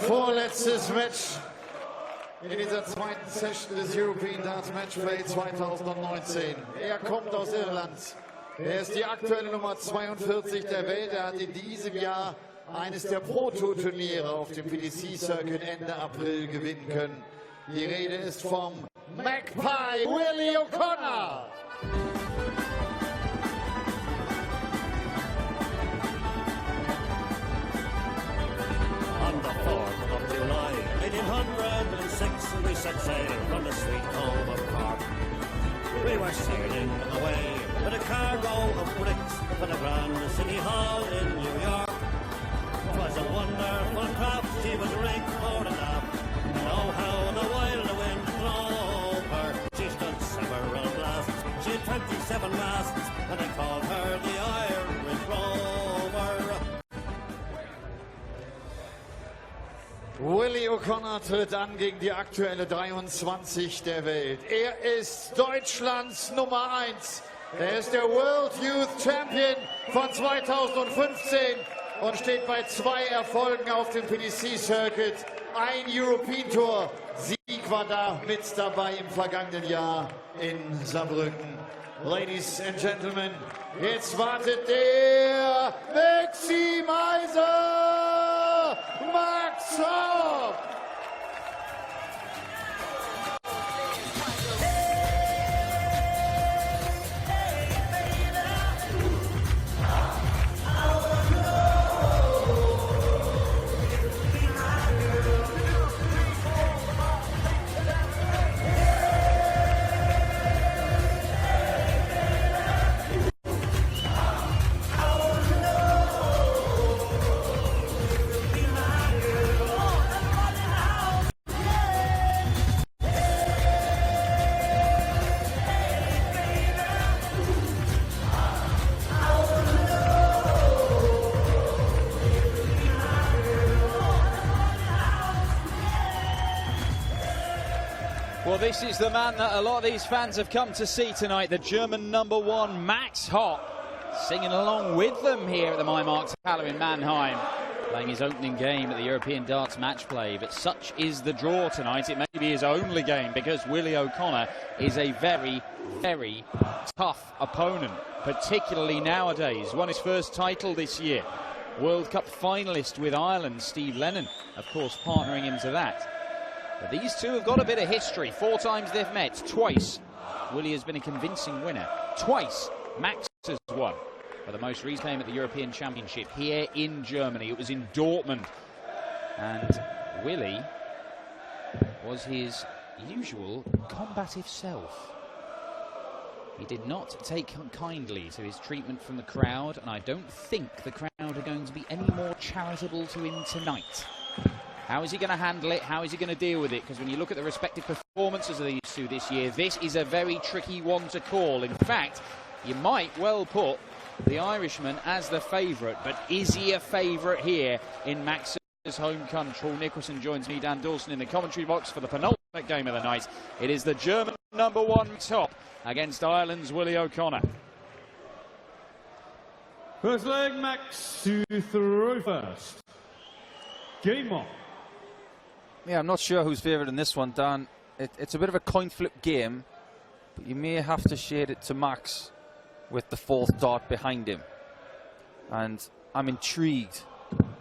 Vorletztes Match in dieser zweiten Session des European Darts Matchplay 2019. Er kommt aus Irland. Er ist die aktuelle Nummer 42 der Welt. Er hat in diesem Jahr eines der Pro-Tour-Turniere auf dem PDC-Circuit Ende April gewinnen können. Die Rede ist vom Magpie Willie O'Connor. On the 4th of July, 1806, we set sail from the sweet home of Cork. We were sailing away with a cargo of bricks for the Grand City Hall in New York. 'Twas a wonderful craft, she was rigged for an aft. Oh, how the wild wind drove her. She stood several blasts, she had 27 masts, and they called her the Irish Rover. Willie O'Connor tritt an gegen die aktuelle 23 der Welt. Er ist Deutschlands Nummer 1. Er ist der World Youth Champion von 2015 und steht bei 2 Erfolgen auf dem PDC Circuit. Ein European Tour Sieg war da mit dabei im vergangenen Jahr in Saarbrücken. Ladies and Gentlemen, jetzt wartet der Maximizer Max Hopp. Well, this is the man that a lot of these fans have come to see tonight, the German number 1, Max Hopp, singing along with them here at the Maimarkthalle in Mannheim, playing his opening game at the European Darts Matchplay. But such is the draw tonight. It may be his only game because Willie O'Connor is a very, very tough opponent, particularly nowadays. Won his first title this year. World Cup finalist with Ireland, Steve Lennon, of course, partnering him to that. But these two have got a bit of history. 4 times they've met, twice Willie has been a convincing winner. Twice Max has won. For the most recent game at the European Championship here in Germany. It was in Dortmund. And Willie was his usual combative self. He did not take kindly to his treatment from the crowd, and I don't think the crowd are going to be any more charitable to him tonight. How is he going to handle it? How is he going to deal with it? Because when you look at the respective performances of these two this year, this is a very tricky one to call. In fact, you might well put the Irishman as the favourite, but is he a favourite here in Max's home country? Paul Nicholson joins me, Dan Dawson, in the commentary box for the penultimate game of the night. It is the German number 1 top against Ireland's Willie O'Connor. First leg, Max to throw first. Game on. Yeah, I'm not sure who's favourite in this one, Dan. It's a bit of a coin flip game, but you may have to shade it to Max with the 4th dart behind him. And I'm intrigued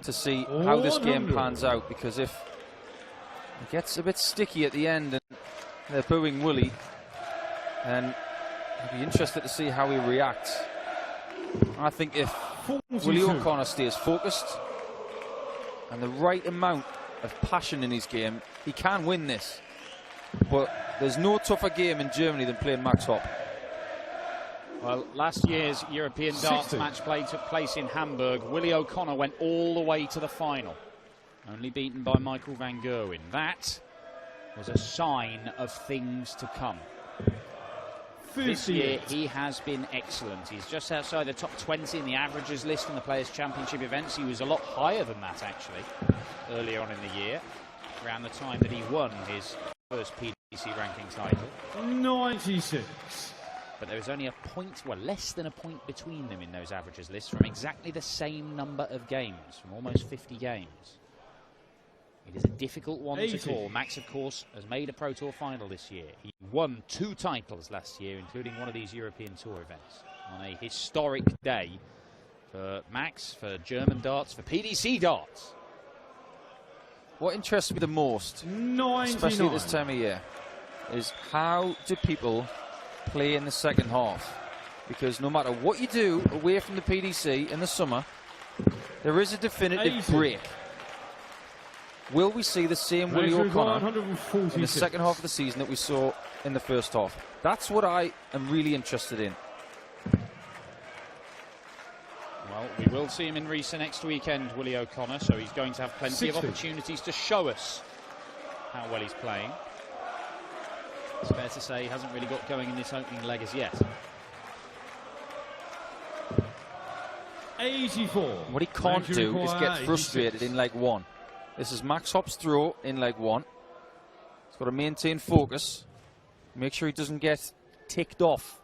to see how this game pans out, because if it gets a bit sticky at the end and they're booing Willie, then I'd be interested to see how he reacts. I think if Willie O'Connor stays focused and the right amount of passion in his game, he can win this. But there's no tougher game in Germany than playing Max Hopp. Well, last year's European Darts Matchplay took place in Hamburg. Willie O'Connor went all the way to the final, only beaten by Michael van Gerwen. That was a sign of things to come. This year he has been excellent. He's just outside the top 20 in the averages list in the Players' Championship events. He was a lot higher than that, actually, earlier on in the year, around the time that he won his first PDC ranking title. 96. But there was only a point, well, less than a point between them in those averages lists from exactly the same number of games, from almost 50 games. It is a difficult one 80. to call. Max, of course, has made a Pro Tour final this year. He won 2 titles last year, including one of these European Tour events. On a historic day for Max, for German darts, for PDC darts. What interests me the most, 99. especially at this time of year, is how do people play in the second half? Because no matter what you do away from the PDC in the summer, there is a definitive 80. break. Will we see the same Willie Next O'Connor 146. in the second half of the season that we saw in the first half? That's what I am really interested in. Well, we will see him in Riesa next weekend, Willie O'Connor, so he's going to have plenty 60. of opportunities to show us how well he's playing. It's fair to say he hasn't really got going in this opening leg as yet. 84. What he can't Max, you do is require get frustrated 86. in leg 1. This is Max Hopp's throw in leg 1. He's got to maintain focus, make sure he doesn't get ticked off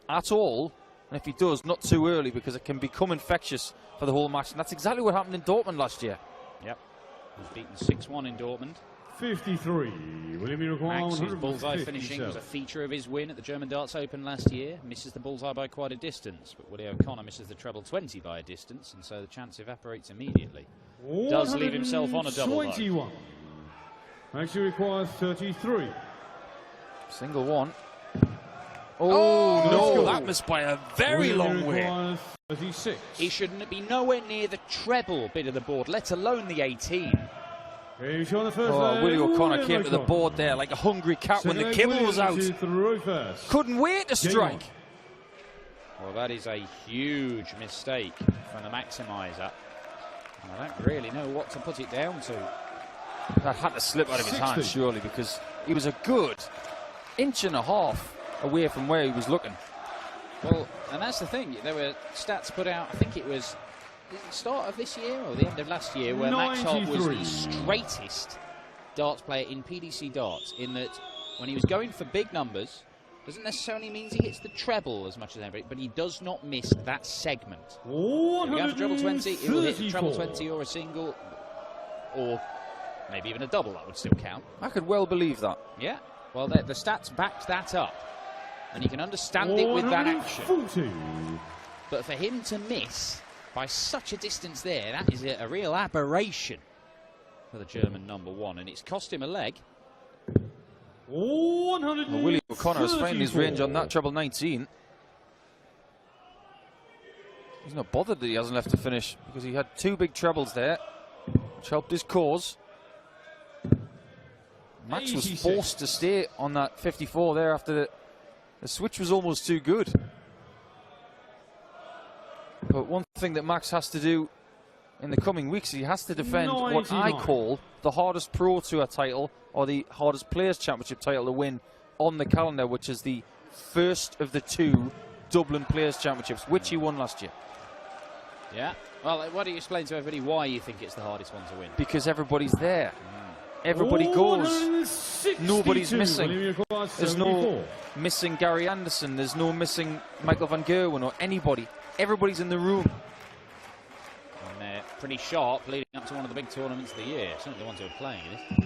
at all. And if he does, not too early, because it can become infectious for the whole match. And that's exactly what happened in Dortmund last year. Yep. He was beaten 6-1 in Dortmund. 53. William, you require Max, whose 157. bullseye finishing was a feature of his win at the German Darts Open last year. Misses the bullseye by quite a distance, but Willie O'Connor misses the treble 20 by a distance, and so the chance evaporates immediately. Does leave himself on a double, though. 21. Max, you require 33. Single one. Oh, no. no, that missed by a very William, long you way. require 36. He shouldn't be nowhere near the treble bit of the board, let alone the 18. He's on the first Oh, leg. Willie O'Connor William came to the O'Connor. board there like a hungry cat when the Second kibble leg, was out. William through first. Couldn't wait to strike. Well, that is a huge mistake from the Maximizer. And I don't really know what to put it down to. That had to slip out of his 60. hand, surely, because he was a good inch and a half away from where he was looking. Well, and that's the thing. There were stats put out, I think it was the start of this year or the end of last year, where Max Hopp was the 93. straightest darts player in PDC darts, in that when he was going for big numbers, doesn't necessarily mean he hits the treble as much as anybody, but he does not miss that segment. If you go for treble 20, he will hit the treble 20 or a single, or maybe even a double. That would still count. I could well believe that. Yeah, well, the stats backed that up, and you can understand it with that action. 140. But for him to miss by such a distance there, that is a real aberration for the German number 1, and it's cost him a leg. 134. Well, Willie O'Connor has found his range on that treble 19. He's not bothered that he hasn't left to finish, because he had 2 big trebles there, which helped his cause. Max was 86. forced to stay on that 54 there after the switch was almost too good. But one thing that Max has to do in the coming weeks, he has to defend what I 99. call the hardest Pro Tour title, or the hardest Players' Championship title to win on the calendar, which is the first of the 2 Dublin Players' Championships, which he won last year. Yeah. Well, why don't you explain to everybody why you think it's the hardest one to win? Because everybody's there. Everybody goes. 162. Nobody's missing. William requires There's 74. no missing Gary Anderson. There's no missing Michael van Gerwen or anybody. Everybody's in the room. And they're pretty sharp leading up to one of the big tournaments of the year. Certainly the ones who are playing it.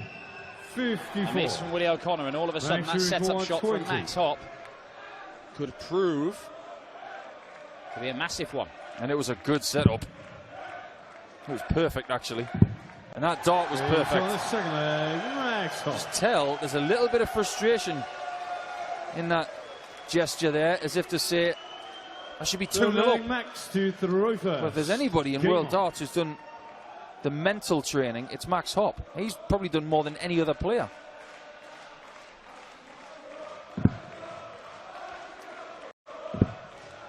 54. A miss from Willie O'Connor, and all of a sudden that Max set-up requires shot from 20. Max Hopp could prove to be a massive one. And it was a good setup. It was perfect, actually. And that dart was On the perfect. second leg, Max Hopp. Just tell there's a little bit of frustration in that gesture there, as if to say, I should be 2-0 up. Max to throw first. But if there's anybody in Game World on. Darts who's done the mental training, it's Max Hopp. He's probably done more than any other player.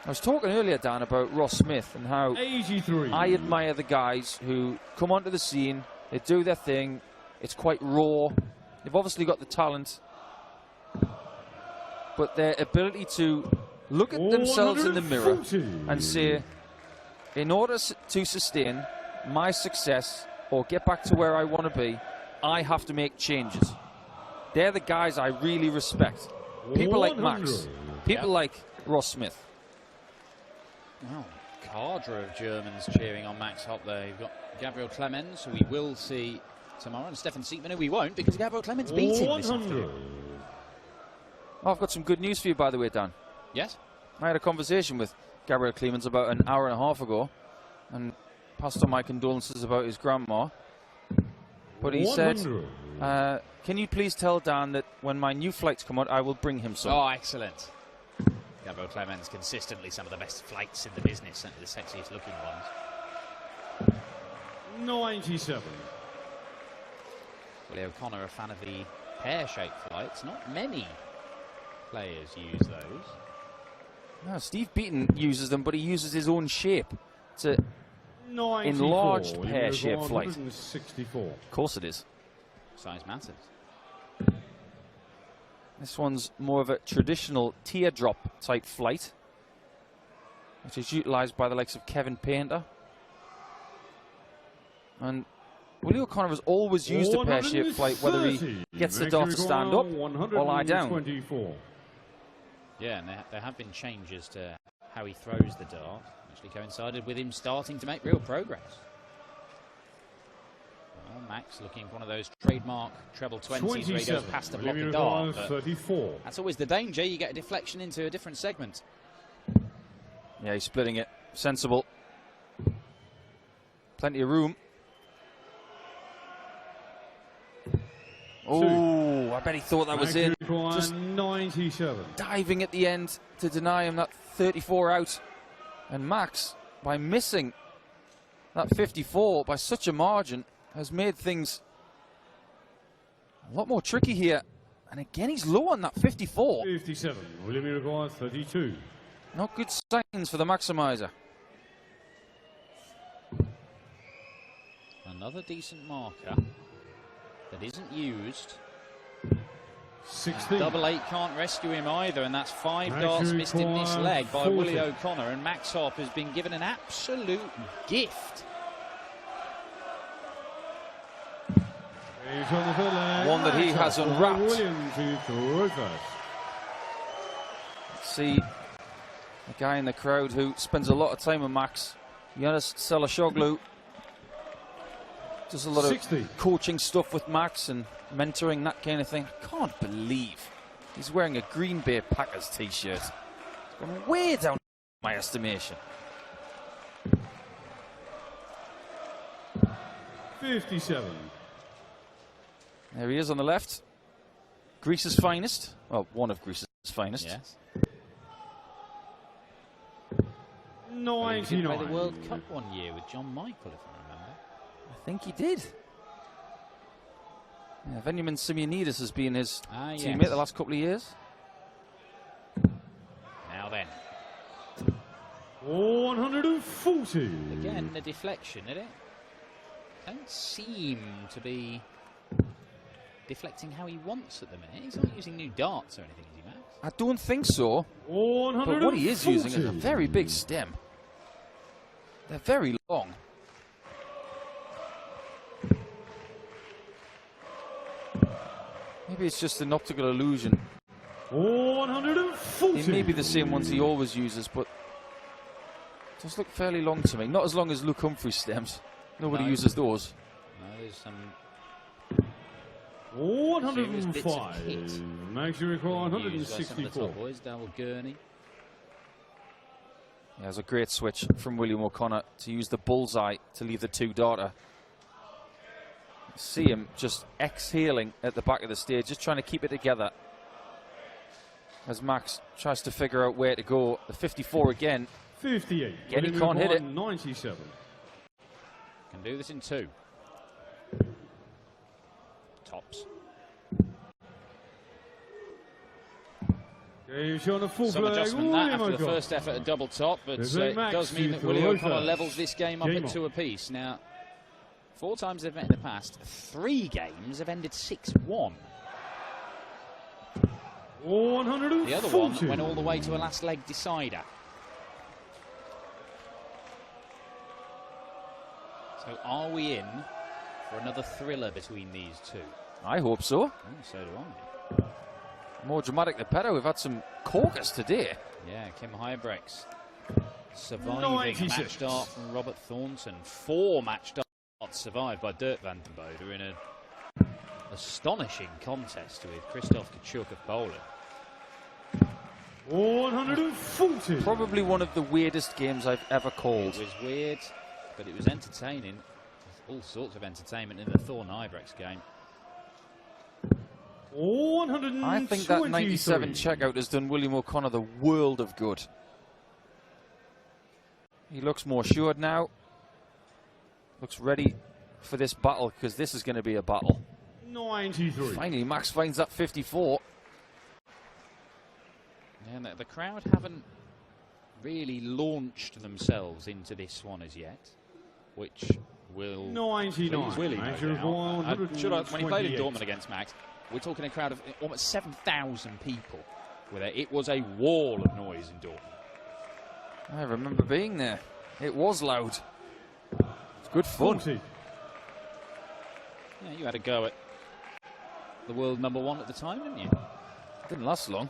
I was talking earlier, Dan, about Ross Smith and how 83. I admire the guys who come onto the scene, they do their thing, it's quite raw, they've obviously got the talent, but their ability to look at themselves in the mirror 140. and say, in order to sustain my success or get back to where I want to be, I have to make changes. They're the guys I really respect. People like Max, 100. people like Ross Smith. Oh, cadre of Germans cheering on Max Hopp there. You've got Gabriel Clemens, who we will see tomorrow, and Stefan Siepman, who we won't, because Gabriel Clemens beat him this 100. afternoon. Oh, I've got some good news for you, by the way, Dan. Yes? I had a conversation with Gabriel Clemens about an hour and a half ago, and passed on my condolences about his grandma. But he 100. said, can you please tell Dan that when my new flights come out, I will bring him some. Oh, excellent. Gabriel Clemens, consistently some of the best flights in the business, certainly the sexiest looking ones. 97. Willie O'Connor, a fan of the pear-shaped flights. Not many players use those. No, Steve Beaton uses them, but he uses his own shape. It's a 94. enlarged pear-shaped flight. 164. Of course it is. Size matters. This one's more of a traditional teardrop type flight, which is utilised by the likes of Kevin Painter. And Willie O'Connor has always used a pear-shaped flight, whether he gets the dart to stand up or lie down. 124. Yeah, and there have been changes to how he throws the dart. Actually coincided with him starting to make real progress. Well, Max looking for one of those trademark treble 20s where he goes past the block of dart. 34. That's always the danger. You get a deflection into a different segment. Yeah, he's splitting it. Sensible. Plenty of room. Oh, I bet he thought that was in. Just 97. diving at the end to deny him that 34 out. And Max, by missing that 54 by such a margin, has made things a lot more tricky here. And again, he's low on that 54. 57. William Uruguay 32. Not good signs for the maximizer. Another decent marker that isn't used. 16. Double 8 can't rescue him either, and that's 5 darts missed in this leg by 40. Willie O'Connor, and Max Hopp has been given an absolute gift. He's on the third leg. One that he has unwrapped. William to throw first. See a guy in the crowd who spends a lot of time with Max, Yanis Selashoglu. Does a lot 60. of coaching stuff with Max and mentoring, that kind of thing. I can't believe he's wearing a Green Bay Packers t-shirt. It's gone way down in my estimation. 57. There he is on the left. Greece's finest. Well, one of Greece's finest. Yes. Well, he did play 99. the World Cup one year with John Michael, if I remember. I think he did. Yeah, Veniamin Simeonidis has been his teammate the last couple of years. Now then. 140. Again, the deflection, did it? Don't seem to be deflecting how he wants at the minute. He's not using new darts or anything, is he, Max? I don't think so. 140. But what he is using is a very big stem. They're very long. Maybe it's just an optical illusion. 140. They may be the same ones he always uses, but it does look fairly long to me. Not as long as Luke Humphrey's stems. Nobody uses those. No, there's some 105. Makes you require used by some of the 164. top boys. Darryl Gurney. Yeah, there's a great switch from William O'Connor to use the bullseye to leave the two darter. See him just exhaling at the back of the stage, just trying to keep it together as Max tries to figure out where to go. The 54 again. 58. Again, he can't hit it. 97. Can do this in 2. Tops. Showing a full Some flag. adjustment that after the O'Connor. first effort at double top, but There's it Max does mean to that Willie throw O'Connor first. levels this game up Game at on. 2 apiece. Now, 4 times they've met in the past, 3 games have ended 6-1. 140. The other one went all the way to a last leg decider. So are we in for another thriller between these two? I hope so. Oh, so do I. More dramatic the better. We've had some corkers today. Yeah, Kim Huybrechts surviving a 96. match dart from Robert Thornton. 4 match darts darts survived by Dirk van den Bode in an astonishing contest with Christoph Kachuk of Poland. 140. Probably one of the weirdest games I've ever called. It was weird, but it was entertaining. There's all sorts of entertainment in the Thorn Ibrex game. 123. I think that 97 checkout has done William O'Connor the world of good. He looks more assured now. Looks ready for this battle, because this is going to be a battle. 93. Finally, Max finds that 54. And the crowd haven't really launched themselves into this one as yet, which will 99. please Willie, no Max doubt. When he played in 128. Dortmund against Max, we're talking a crowd of almost 7,000 people. It was a wall of noise in Dortmund. I remember being there. It was loud. It's good fun. 40. Yeah, you had a go at the world #1 at the time, didn't you? Didn't last long.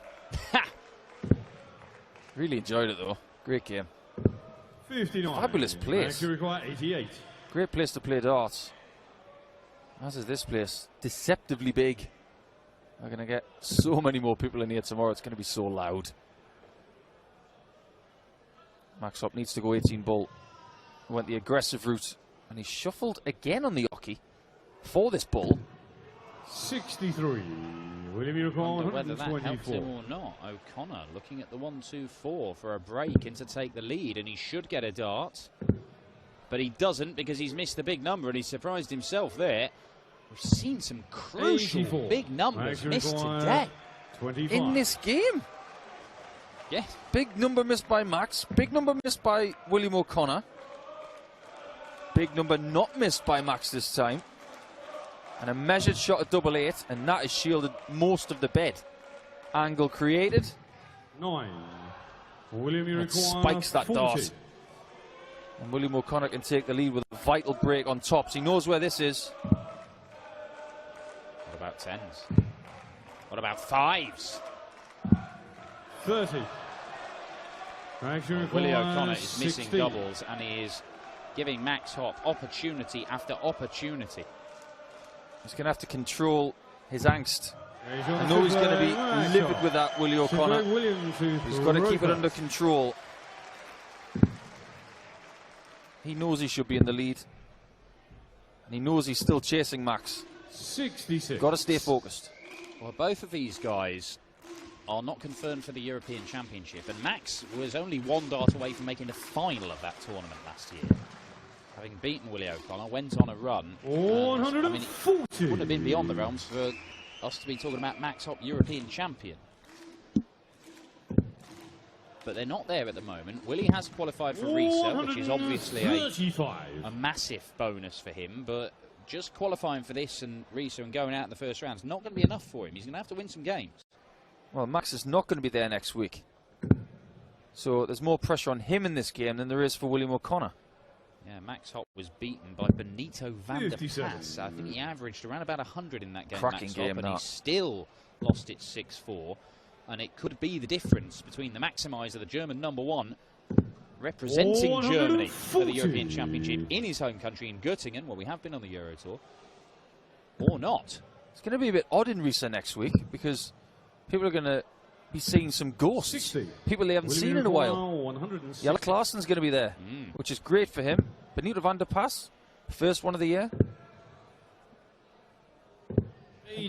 Really enjoyed it though. Great game. 59. Fabulous place. Max, you require 88. Great place to play darts. As is this place. Deceptively big. We're going to get so many more people in here tomorrow. It's going to be so loud. Max Hopp needs to go 18 ball. He went the aggressive route. And he shuffled again on the hockey for this ball. 63. William, you require Wonder whether that helped 124. him or not. O'Connor looking at the 1-2-4 for a break and to take the lead, and he should get a dart. But he doesn't, because he's missed the big number and he surprised himself there. We've seen some crucial 84. big numbers Max, you missed require today. 25. In this game. Yes. Big number missed by Max. Big number missed by William O'Connor. Big number not missed by Max this time. And a measured shot at #8, and that has shielded most of the bed. Angle created. 9. William, you It require spikes that 40. dart. And William O'Connor can take the lead with a vital break on tops. He knows where this is. What about 10s? What about 5s? 30. Max, you Willie require O'Connor is missing 16. doubles, and he is giving Max Hopp opportunity after opportunity. He's going to have to control his angst. He's I on know he's going to be Max livid Hopp. with that, Willie So O'Connor. Greg Williams to He's got to keep it throw under first. control. He knows he should be in the lead. And he knows he's still chasing Max. 66. Got to stay focused. Well, both of these guys are not confirmed for the European Championship, and Max was only one dart away from making the final of that tournament last year. Having beaten Willie O'Connor, went on a run. And, I mean, it 140. wouldn't have been beyond the realms for us to be talking about Max Hopp, European champion. But they're not there at the moment. Willie has qualified for Risa, which is obviously a massive bonus for him, but just qualifying for this and Risa and going out in the first round is not going to be enough for him. He's going to have to win some games. Well, Max is not going to be there next week. So there's more pressure on him in this game than there is for William O'Connor. Yeah, Max Hopp was beaten by Benito van der 57. Pas. I think he averaged around about 100 in that game, Cracking Max game, Hopp, and that. he still lost it 6-4. And it could be the difference between the maximizer, the German #1, representing Germany for the 140. European Championship in his home country in Göttingen, where we have been on the Euro Tour, or not. It's going to be a bit odd in Risa next week because people are going to be seeing some ghosts. 60. People they haven't seen in a while. 160. Jelle Klaassen's going to be there, which is great for him. Benito van der Pas, first one of the year.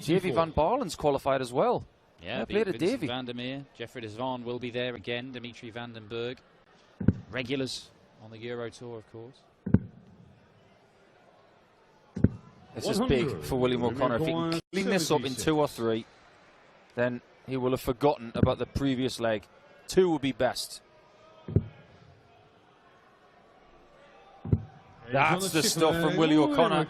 Davy van Barlen's qualified as well. Yeah, played beat at Vincent Davy. van der Meer. Jeffrey de Zwaan will be there again. Dimitri van den Berg. Regulars on the Euro Tour, of course. This is big 100. for William O'Connor. If he can clean this up in 2 or 3, then he will have forgotten about the previous leg. 2 would be best. That's the stuff from Willie O'Connor.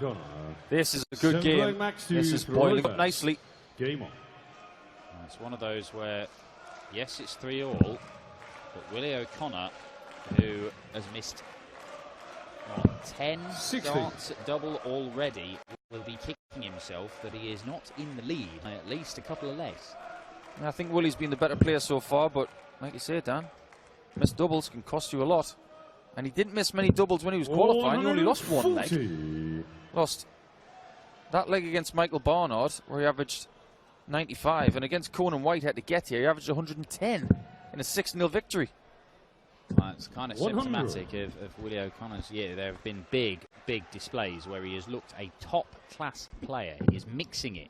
This is a good game. This is boiling up nicely. Game on. It's one of those where, yes, it's 3-all, but Willie O'Connor, who has missed 10 darts at double already, will be kicking himself that he is not in the lead by at least a couple of legs. I think Willie's been the better player so far, but like you say, Dan, missed doubles can cost you a lot. And he didn't miss many doubles when he was qualifying. He only lost 1 leg. 140. Lost that leg against Michael Barnard, where he averaged 95, and against Conan Whitehead to get here, he averaged 110 in a 6-0 victory. Well, it's kind of 100. symptomatic of Willie O'Connor's year. There have been big displays where he has looked a top-class player. He is mixing it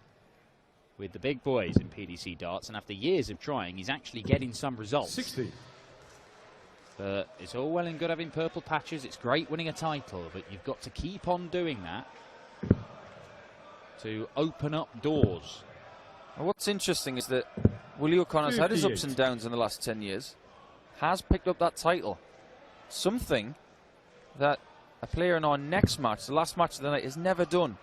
with the big boys in PDC darts, and after years of trying, he's actually getting some results. 60. But it's all well and good having purple patches. It's great winning a title, but you've got to keep on doing that to open up doors. Well, what's interesting is that Willie O'Connor's had his ups and downs in the last 10 years, has picked up that title. Something that a player in our next match, the last match of the night, has never done.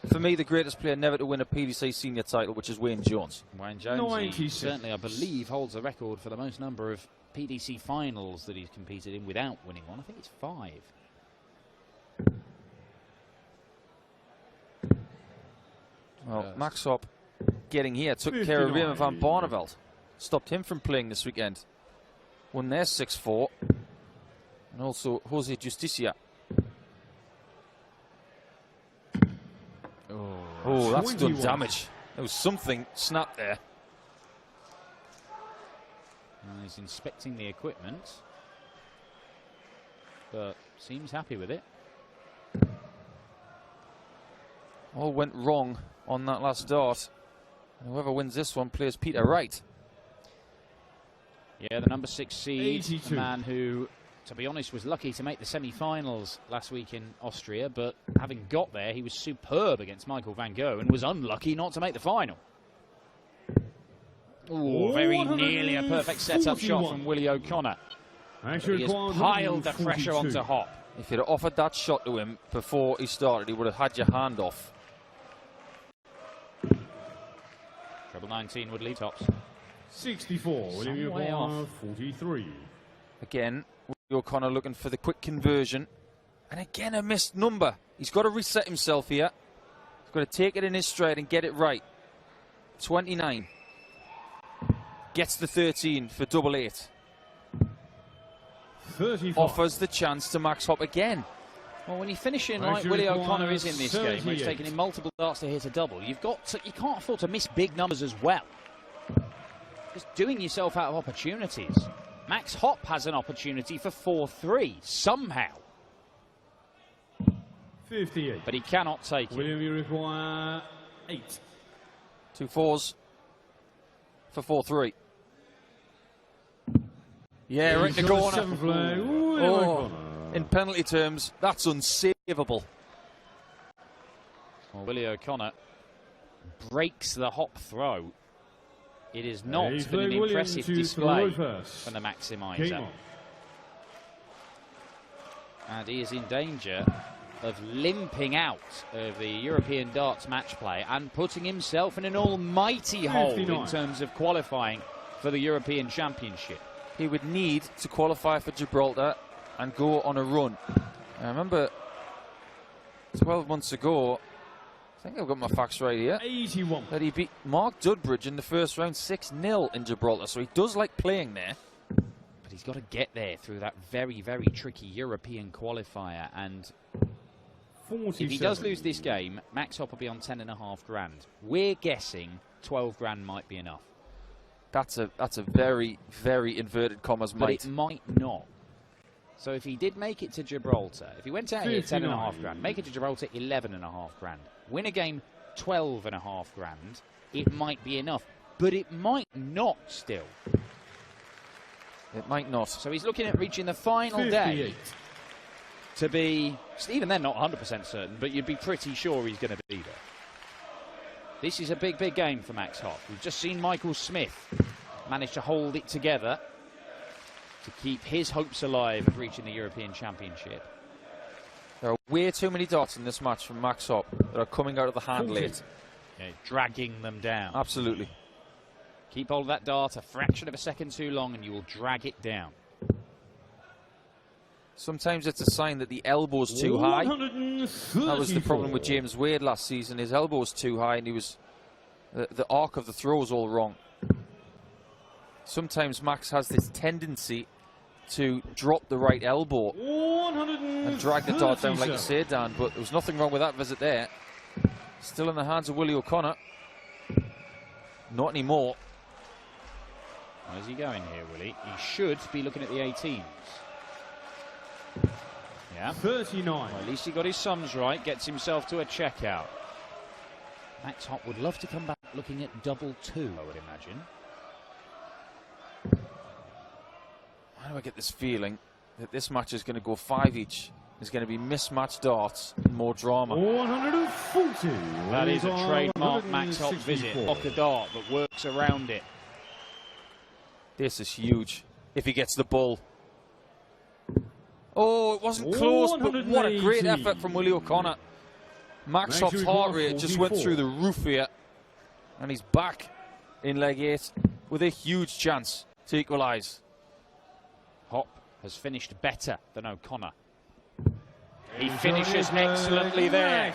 For me, the greatest player never to win a PDC senior title, which is Wayne Jones. Wayne Jones, he certainly, I believe, holds the record for the most number of PDC finals that he's competed in without winning one. I think it's 5. Well, Max Hopp getting here took care of Raymond van Barneveld. Stopped him from playing this weekend. Won their 6-4. And also Jose Justicia. Oh, that's done damage. There was something snapped there. He's inspecting the equipment, but seems happy with it. All went wrong on that last dart. And whoever wins this one plays Peter Wright. Yeah, the number 6 seed, 82. the man who, to be honest, was lucky to make the semi-finals last week in Austria, but having got there, he was superb against Michael van Gogh and was unlucky not to make the final. Oh, very nearly a perfect setup shot from Willie O'Connor. He has piled the pressure onto Hopp. If you'd have offered that shot to him before he started, he would have had your hand off. Treble 19 would lead tops. 64. William way off. 43. Again, Willie O'Connor looking for the quick conversion. And again, a missed number. He's got to reset himself here. He's got to take it in his stride and get it right. 29. Gets the 13 for double 8. 35. Offers the chance to Max Hopp again. Well, when you finish in like Willie O'Connor is in this game, where he's taking in multiple darts to hit a double, you can't afford to miss big numbers as well. Just doing yourself out of opportunities. Max Hopp has an opportunity for 4-3 somehow. 58. But he cannot take it. William, you require 8. 2 4s for 4-3. Yeah, right in the corner. Oh, in penalty terms, that's unsavable. Well, Willie O'Connor breaks the Hopp throw. It is not been an impressive display from the Maximizer. And he is in danger of limping out of the European darts match play and putting himself in an almighty hole in terms of qualifying for the European Championship. He would need to qualify for Gibraltar and go on a run. I remember 12 months ago, I think I've got my facts right here, 81. that he beat Mark Dudbridge in the first round 6-0 in Gibraltar, so he does like playing there. But he's got to get there through that very, very tricky European qualifier, and 47. if he does lose this game, Max Hopp will be on 10.5 grand. We're guessing 12 grand might be enough. That's a very, very inverted commas But might. it might not. So if he did make it to Gibraltar, if he went out here 10.5 grand, make it to Gibraltar 11.5 grand, win a game 12.5 grand, it might be enough. But it might not still. It might not. So he's looking at reaching the final 58. day to be, even then not 100% certain, but you'd be pretty sure he's going to be there. This is a big, big game for Max Hopp. We've just seen Michael Smith manage to hold it together to keep his hopes alive of reaching the European Championship. There are way too many dots in this match from Max Hopp that are coming out of the hand late. Yeah, dragging them down. Absolutely. Keep hold of that dart a fraction of a second too long and you will drag it down. Sometimes it's a sign that the elbow's too high. 134. That was the problem with James Wade last season. His elbow was too high and he was the arc of the throw was all wrong. Sometimes Max has this tendency to drop the right elbow and drag the dart down, like you say, Dan, but there was nothing wrong with that visit there. Still in the hands of Willie O'Connor. Not anymore. Where's he going here, Willie? He should be looking at the 18s. Yeah. 39. Well, at least he got his sums right, gets himself to a checkout. Max Hopp would love to come back looking at double 2, I would imagine. Why do I get this feeling that this match is going to go 5 each? There's going to be mismatched darts and more drama. 140. That is a trademark Max Hopp visit. Block a dart, but works around it. This is huge. If he gets the ball. Oh, it wasn't close, but what a great effort from Willie O'Connor. Max Hopp's heart rate just went through the roof here. And he's back in leg 8 with a huge chance to equalise. Hopp has finished better than O'Connor. He finishes excellently there.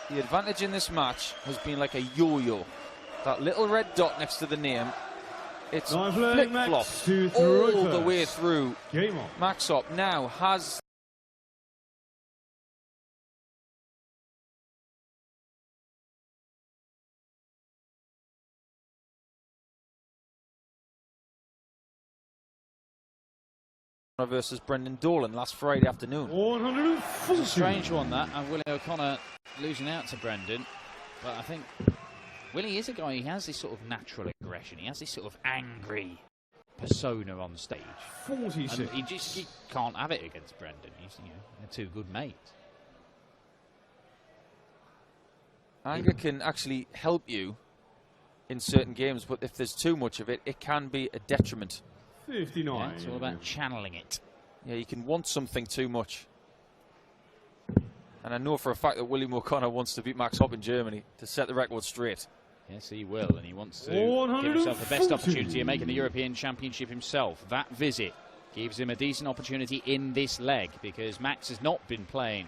The advantage in this match has been like a yo-yo. That little red dot next to the name, it's flip-flopped all the way through. Max Hopp now has versus Brendan Dolan last Friday afternoon. It's a strange one, that, and Willie O'Connor losing out to Brendan. But I think Willie is a guy, he has this sort of natural aggression. He has this sort of angry persona on stage. 46. And he can't have it against Brendan. He's, you know, they're two good mates. Anger can actually help you in certain games, but if there's too much of it, it can be a detriment. 59. Yeah, it's all about channeling it. Yeah, you can want something too much. And I know for a fact that William O'Connor wants to beat Max Hopp in Germany to set the record straight. Yes, he will, and he wants to give himself the best opportunity of making the European Championship himself. That visit gives him a decent opportunity in this leg, because Max has not been playing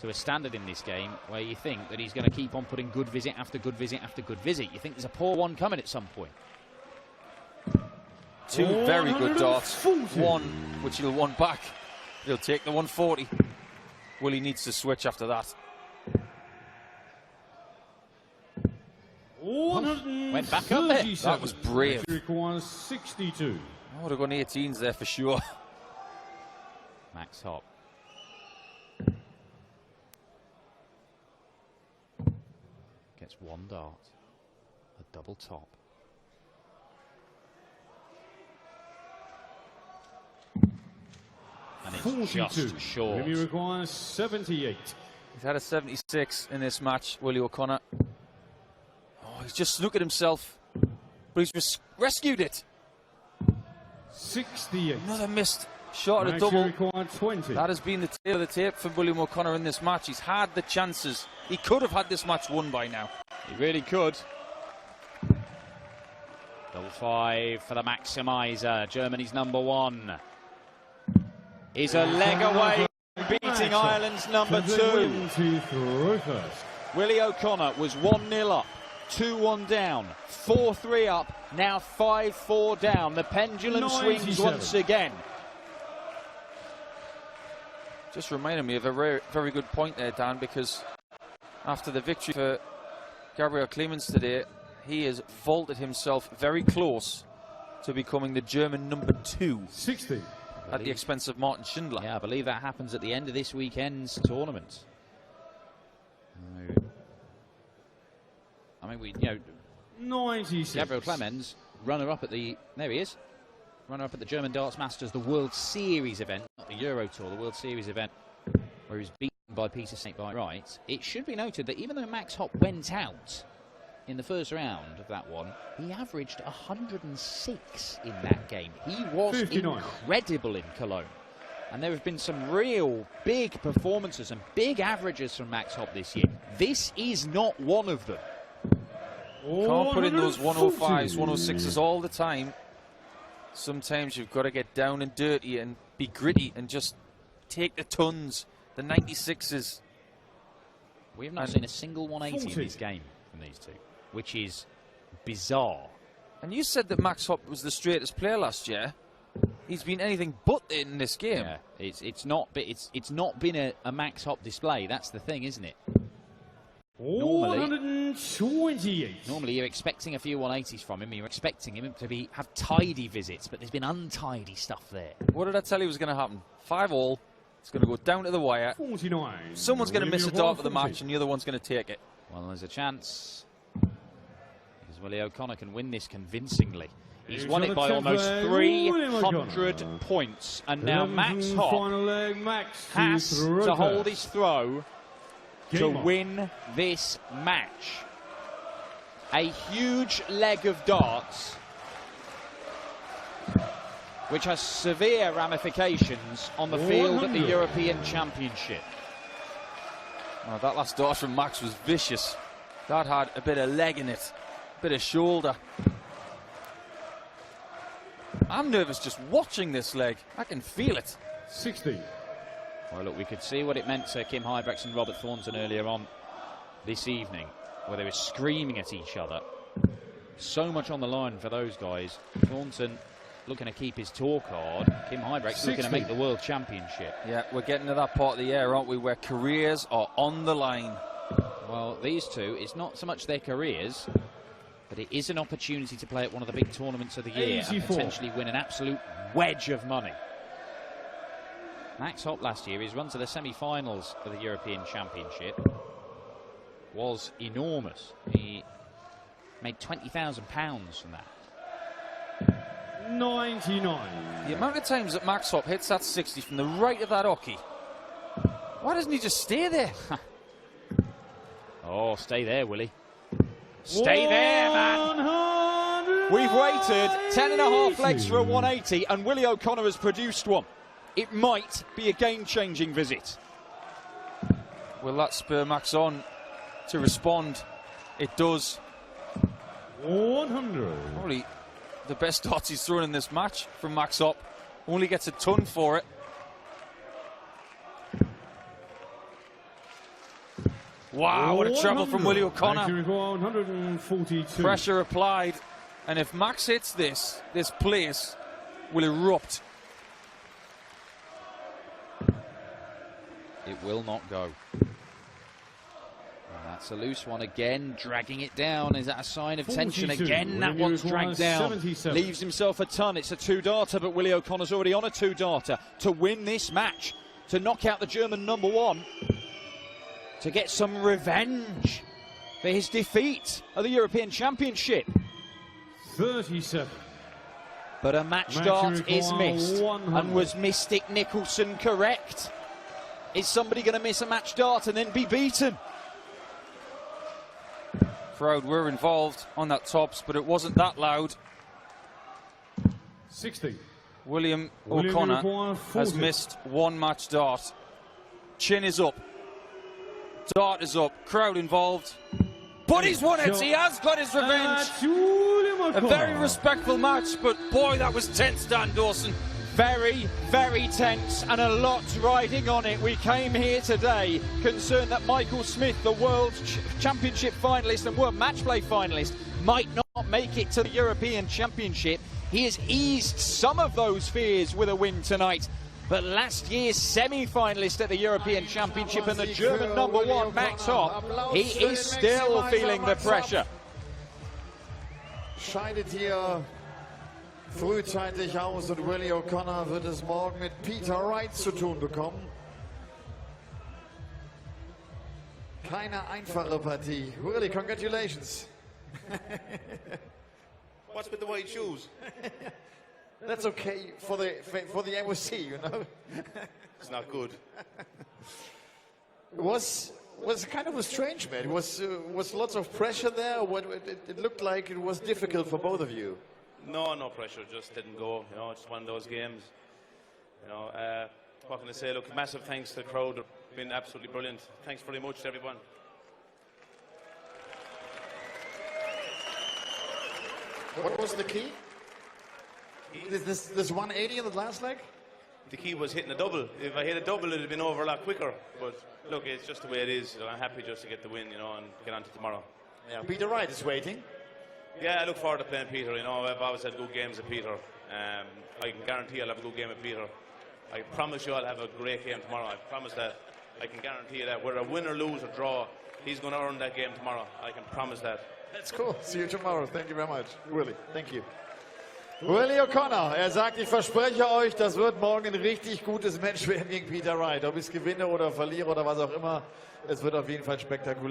to a standard in this game where you think that he's going to keep on putting good visit after good visit after good visit. You think there's a poor one coming at some point. Two very good darts. One which he'll want back. He'll take the 140. Willie needs to switch after that. Went back up there. That was brave. Requires 62. I would have gone 18s there for sure. Max Hopp. Gets one dart. A double top. And it's 42. just short. He requires 78. He's had a 76 in this match, Willie O'Connor. Oh, he's just snookered himself, but he's rescued it. 68. Another missed shot at a double. That has been the tail of the tape for William O'Connor in this match. He's had the chances. He could have had this match won by now. He really could. Double 5 for the maximizer. Germany's number 1. Is a leg away, beating Ireland's number 2. Willie O'Connor was 1-0 up, 2-1 down, 4-3 up, now 5-4 down. The pendulum swings once again. Just reminded me of a very good point there, Dan, because after the victory for Gabriel Clemens today, he has vaulted himself very close to becoming the German number 2. 60. At the expense of Martin Schindler. Yeah, I believe that happens at the end of this weekend's tournament. I mean, you know, 96. Gabriel Clemens, runner-up at the, there he is, runner-up at the German Darts Masters, the World Series event, not the Euro Tour, the World Series event, where he was beaten by Peter St. by right. It should be noted that even though Max Hopp went out in the first round of that one, he averaged 106 in that game. He was 59. Incredible in Cologne. And there have been some real big performances and big averages from Max Hopp this year. This is not one of them. Can't put in those 105s, 106s all the time. Sometimes you've got to get down and dirty and be gritty and just take the tons, the 96s. We have not seen a single 180 in this game from these two, which is bizarre. And you said that Max Hopp was the straightest player last year. He's been anything but in this game. Yeah, it's not been a Max Hopp display. That's the thing, isn't it? Normally 128. Normally you're expecting a few 180s from him. You're expecting him to have tidy visits, but there's been untidy stuff there. What did I tell you was going to happen? 5-all. It's going to go down to the wire. 49. Someone's going to miss a dart for the match, and the other one's going to take it. Well, there's a chance, because Willie O'Connor can win this convincingly. He's won it by almost 300 points, and now Max Hopp has to hold his throw to win this match. A huge leg of darts, which has severe ramifications on the field at the European Championship. Oh, that last dart from Max was vicious. That had a bit of leg in it, a bit of shoulder. I'm nervous just watching this leg. I can feel it. 60. Well, look, we could see what it meant to Kim Huybrechts and Robert Thornton earlier on this evening, where they were screaming at each other. So much on the line for those guys. Thornton looking to keep his tour card. Kim Huybrechts looking to make the World Championship. Yeah, we're getting to that part of the year, aren't we, where careers are on the line. Well, these two, it's not so much their careers, but it is an opportunity to play at one of the big tournaments of the year and potentially win an absolute wedge of money. Max Hopp last year, his run to the semi-finals of the European Championship was enormous. He made £20,000 from that. 99. The amount of times that Max Hopp hits that 60 from the right of that hockey, why doesn't he just stay there? Oh, stay there, Willie. Stay there, man. We've waited 10.5 legs for a 180, and Willie O'Connor has produced one. It might be a game-changing visit. Will that spur Max on to respond? It does. 100. Probably the best darts he's thrown in this match from Max Hopp. Only gets a ton for it. Wow, what a travel from Willie O'Connor. 142. Pressure applied. And if Max hits this, this place will erupt. It will not go. And that's a loose one again, dragging it down. Is that a sign of tension? Again, that one's dragged down. Leaves himself a ton. It's a two-darter, but Willie O'Connor's already on a two-darter to win this match, to knock out the German number one, to get some revenge for his defeat at the European Championship. 37. But a match dart is missed. And was Mystic Nicholson correct? Is somebody going to miss a match dart and then be beaten? Crowd were involved on that tops, but it wasn't that loud. 60. William O'Connor has missed one match dart. Chin is up. Dart is up. Crowd involved. But he's won it. He has got his revenge. A very respectful match, but boy, that was tense, Dan Dawson. Very, very tense, and a lot riding on it. We came here today concerned that Michael Smith, the World Championship finalist and World Matchplay finalist, might not make it to the European Championship. He has eased some of those fears with a win tonight. But last year's semi-finalist at the European Championship and the German number one, Max Hopp, he is still feeling the pressure. Scheidet hier frühzeitig aus und Willie O'Connor wird es morgen mit Peter Wright zu tun bekommen. Keine einfache Partie. Willie, congratulations. What's with the white shoes? That's okay for the MOC, you know. It's not good. It was kind of a strange match. Was lots of pressure there. It looked like it was difficult for both of you. No pressure. Just didn't go. You know, it's one of those games. You know, what can I say? Look, massive thanks to the crowd. They've been absolutely brilliant. Thanks very much to everyone. What was the key? This 180 in the last leg? The key was hitting a double. If I hit a double, it'd have been over a lot quicker. But look, it's just the way it is. I'm happy just to get the win, you know, and get on to tomorrow. Yeah, Peter Wright is waiting. Yeah, I look forward to playing Peter. You know, I've always had good games with Peter. I can guarantee I'll have a good game with Peter. I promise you I'll have a great game tomorrow. I promise that. I can guarantee you that. Whether a win or lose or draw, he's going to earn that game tomorrow. I can promise that. That's cool. See you tomorrow. Thank you very much. Willie, thank you. Willie O'Connor, sagt, ich verspreche euch, das wird morgen ein richtig gutes Match werden gegen Peter Wright. Ob ich es gewinne oder verliere oder was auch immer, es wird auf jeden Fall spektakulär.